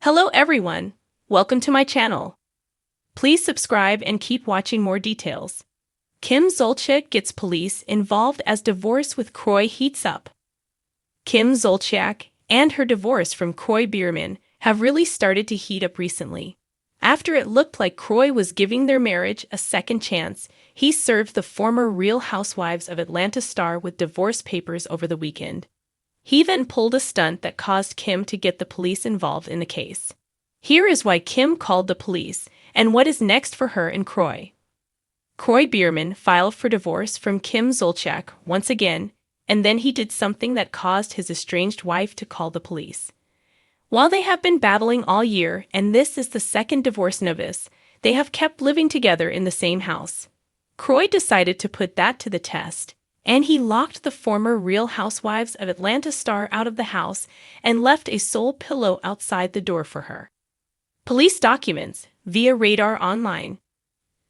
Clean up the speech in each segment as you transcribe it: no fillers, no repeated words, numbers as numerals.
Hello everyone, welcome to my channel. Please subscribe and keep watching more details. Kim Zolciak gets police involved as divorce with Kroy heats up. Kim Zolciak and her divorce from Kroy have really started to heat up recently. After it looked like Kroy was giving their marriage a second chance, he served the former Real Housewives of Atlanta star with divorce papers over the weekend. He then pulled a stunt that caused Kim to get the police involved in the case. Here is why Kim called the police, and what is next for her and Kroy. Kroy filed for divorce from Kim Zolciak once again, and then he did something that caused his estranged wife to call the police. While they have been battling all year, and this is the second divorce notice, they have kept living together in the same house. Kroy decided to put that to the test, and he locked the former Real Housewives of Atlanta star out of the house and left a soul pillow outside the door for her. Police documents, via Radar Online,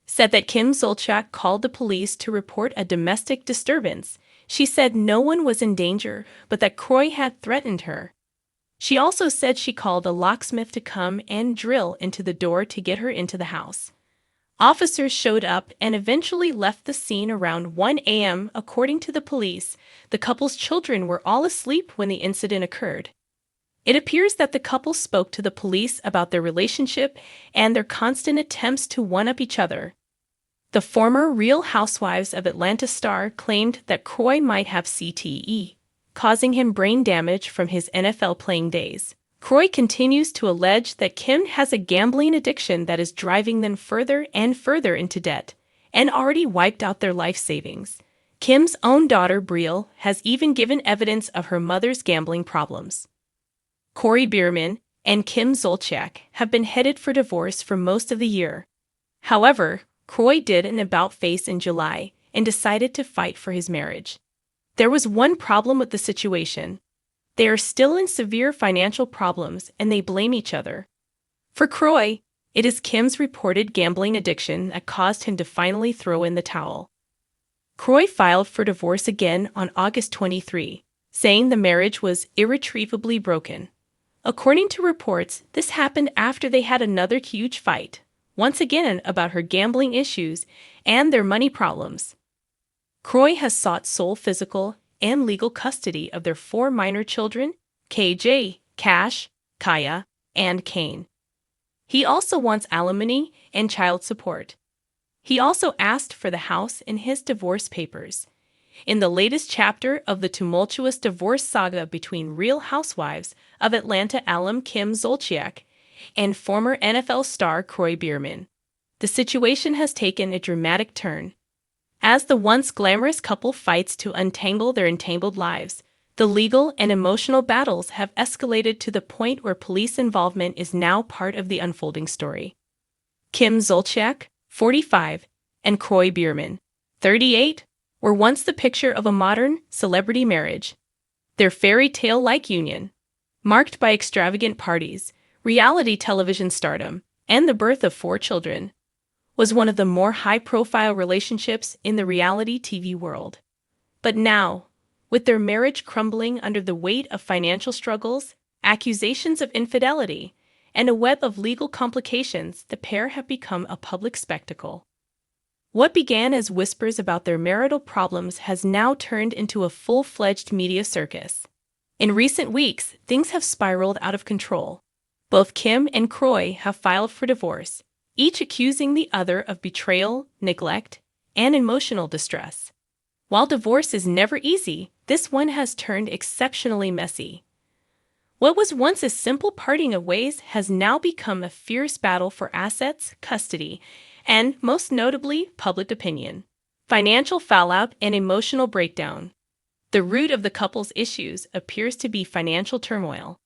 said that Kim Zolciak called the police to report a domestic disturbance. She said no one was in danger, but that Kroy had threatened her. She also said she called a locksmith to come and drill into the door to get her into the house. Officers showed up and eventually left the scene around 1 a.m. According to the police, the couple's children were all asleep when the incident occurred. It appears that the couple spoke to the police about their relationship and their constant attempts to one-up each other. The former Real Housewives of Atlanta star claimed that Kroy might have CTE, causing him brain damage from his NFL playing days. Kroy continues to allege that Kim has a gambling addiction that is driving them further and further into debt, and already wiped out their life savings. Kim's own daughter, Brielle, has even given evidence of her mother's gambling problems. Kroy and Kim Zolciak have been headed for divorce for most of the year. However, Kroy did an about-face in July and decided to fight for his marriage. There was one problem with the situation. They are still in severe financial problems and they blame each other. For Kroy, it is Kim's reported gambling addiction that caused him to finally throw in the towel. Kroy filed for divorce again on August 23, saying the marriage was irretrievably broken. According to reports, this happened after they had another huge fight, once again about her gambling issues and their money problems. Kroy has sought sole physical and legal custody of their 4 minor children, KJ, Cash, Kaya, and Kane. He also wants alimony and child support. He also asked for the house in his divorce papers. In the latest chapter of the tumultuous divorce saga between Real Housewives of Atlanta alum Kim Zolciak and former NFL star Kroy, the situation has taken a dramatic turn. As the once glamorous couple fights to untangle their entangled lives, the legal and emotional battles have escalated to the point where police involvement is now part of the unfolding story. Kim Zolciak, 45, and Kroy, 38, were once the picture of a modern celebrity marriage. Their fairy tale-like union, marked by extravagant parties, reality television stardom, and the birth of 4 children, was one of the more high-profile relationships in the reality TV world. But now, with their marriage crumbling under the weight of financial struggles, accusations of infidelity, and a web of legal complications, the pair have become a public spectacle. What began as whispers about their marital problems has now turned into a full-fledged media circus. In recent weeks, things have spiraled out of control. Both Kim and Kroy have filed for divorce, each accusing the other of betrayal, neglect, and emotional distress. While divorce is never easy, this one has turned exceptionally messy. What was once a simple parting of ways has now become a fierce battle for assets, custody, and, most notably, public opinion. Financial fallout and emotional breakdown. The root of the couple's issues appears to be financial turmoil.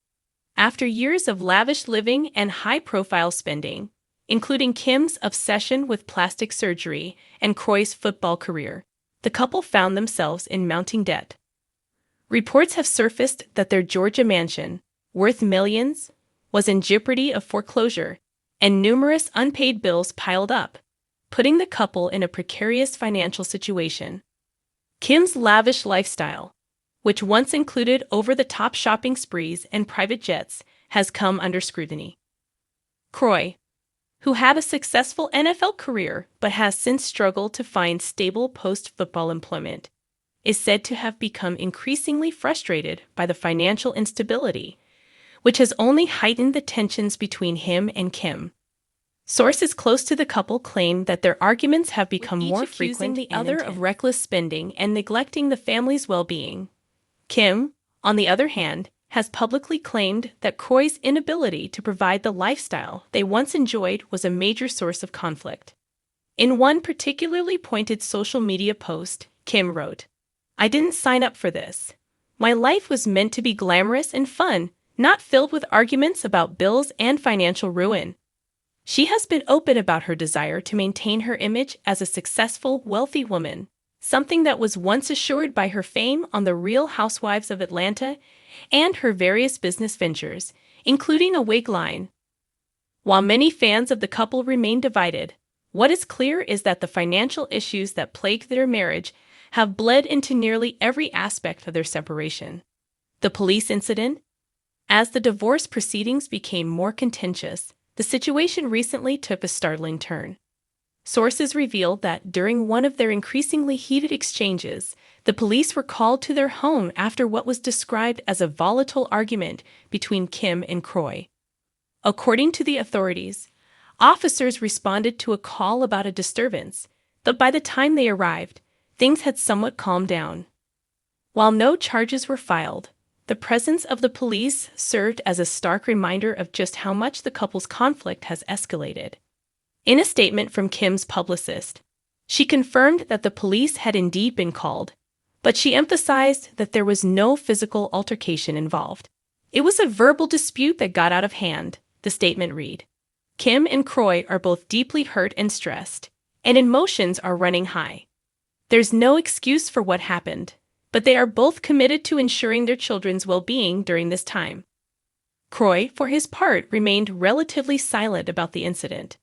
After years of lavish living and high-profile spending, including Kim's obsession with plastic surgery and Kroy's football career, the couple found themselves in mounting debt. Reports have surfaced that their Georgia mansion, worth millions, was in jeopardy of foreclosure, and numerous unpaid bills piled up, putting the couple in a precarious financial situation. Kim's lavish lifestyle, which once included over-the-top shopping sprees and private jets, has come under scrutiny. Kroy, who had a successful NFL career but has since struggled to find stable post-football employment, is said to have become increasingly frustrated by the financial instability, which has only heightened the tensions between him and Kim. Sources close to the couple claim that their arguments have become more frequent, the other of reckless spending and neglecting the family's well-being. Kim, on the other hand, has publicly claimed that Kroy's inability to provide the lifestyle they once enjoyed was a major source of conflict. In one particularly pointed social media post, Kim wrote, "I didn't sign up for this. My life was meant to be glamorous and fun, not filled with arguments about bills and financial ruin." She has been open about her desire to maintain her image as a successful, wealthy woman, something that was once assured by her fame on The Real Housewives of Atlanta and her various business ventures, including a wig line. While many fans of the couple remain divided, what is clear is that the financial issues that plagued their marriage have bled into nearly every aspect of their separation. The police incident? As the divorce proceedings became more contentious, the situation recently took a startling turn. Sources revealed that during one of their increasingly heated exchanges, the police were called to their home after what was described as a volatile argument between Kim and Kroy. According to the authorities, officers responded to a call about a disturbance, but by the time they arrived, things had somewhat calmed down. While no charges were filed, the presence of the police served as a stark reminder of just how much the couple's conflict has escalated. In a statement from Kim's publicist, she confirmed that the police had indeed been called, but she emphasized that there was no physical altercation involved. "It was a verbal dispute that got out of hand," the statement read. "Kim and Kroy are both deeply hurt and stressed, and emotions are running high. There's no excuse for what happened, but they are both committed to ensuring their children's well-being during this time." Kroy, for his part, remained relatively silent about the incident.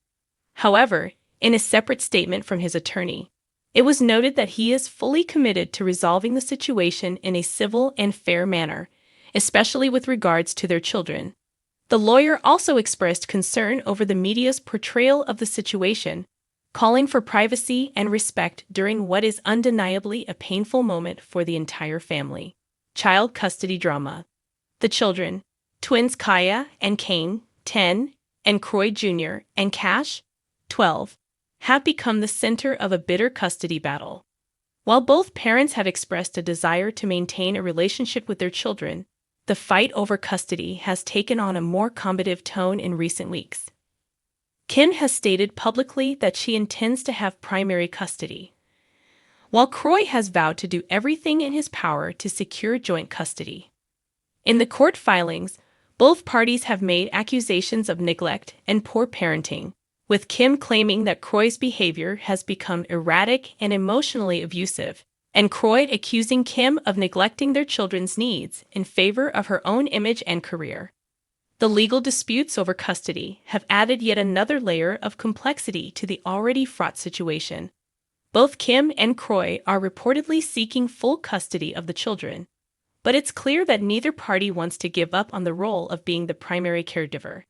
However, in a separate statement from his attorney, it was noted that he is fully committed to resolving the situation in a civil and fair manner, especially with regards to their children. The lawyer also expressed concern over the media's portrayal of the situation, calling for privacy and respect during what is undeniably a painful moment for the entire family. Child custody drama. The children, twins Kaya and Kane, 10, and Kroy Jr. and Cash, 12, have become the center of a bitter custody battle. While both parents have expressed a desire to maintain a relationship with their children, the fight over custody has taken on a more combative tone in recent weeks. Kim has stated publicly that she intends to have primary custody, while Kroy has vowed to do everything in his power to secure joint custody. In the court filings, both parties have made accusations of neglect and poor parenting, with Kim claiming that Kroy's behavior has become erratic and emotionally abusive, and Kroy accusing Kim of neglecting their children's needs in favor of her own image and career. The legal disputes over custody have added yet another layer of complexity to the already fraught situation. Both Kim and Kroy are reportedly seeking full custody of the children, but it's clear that neither party wants to give up on the role of being the primary caregiver.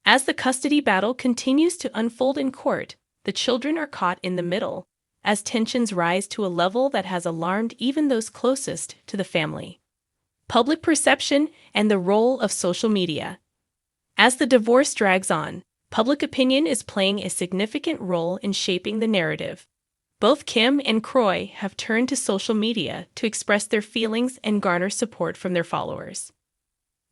As the custody battle continues to unfold in court, the children are caught in the middle, as tensions rise to a level that has alarmed even those closest to the family. Public perception and the role of social media. As the divorce drags on, public opinion is playing a significant role in shaping the narrative. Both Kim and Kroy have turned to social media to express their feelings and garner support from their followers.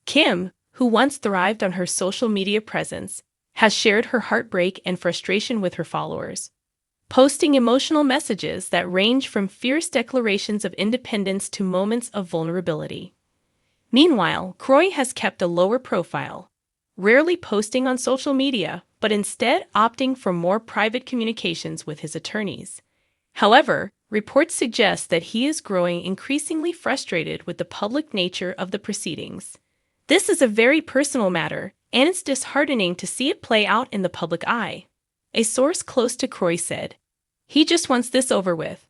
Kim, who once thrived on her social media presence, has shared her heartbreak and frustration with her followers, posting emotional messages that range from fierce declarations of independence to moments of vulnerability. Meanwhile, Kroy has kept a lower profile, rarely posting on social media, but instead opting for more private communications with his attorneys. However, reports suggest that he is growing increasingly frustrated with the public nature of the proceedings. This is a very personal matter, and it's disheartening to see it play out in the public eye. A source close to Kroy said, "He just wants this over with."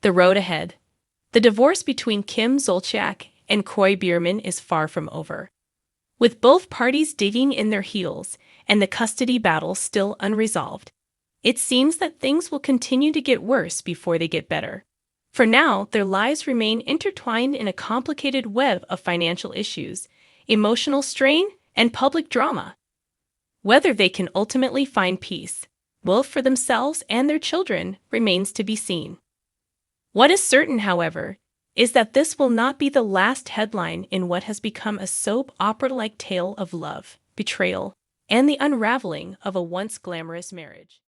The road ahead. The divorce between Kim Zolciak and Kroy Bierman is far from over. With both parties digging in their heels and the custody battle still unresolved, it seems that things will continue to get worse before they get better. For now, their lives remain intertwined in a complicated web of financial issues, emotional strain, and public drama. Whether they can ultimately find peace, both for themselves and their children, remains to be seen. What is certain, however, is that this will not be the last headline in what has become a soap opera-like tale of love, betrayal, and the unraveling of a once glamorous marriage.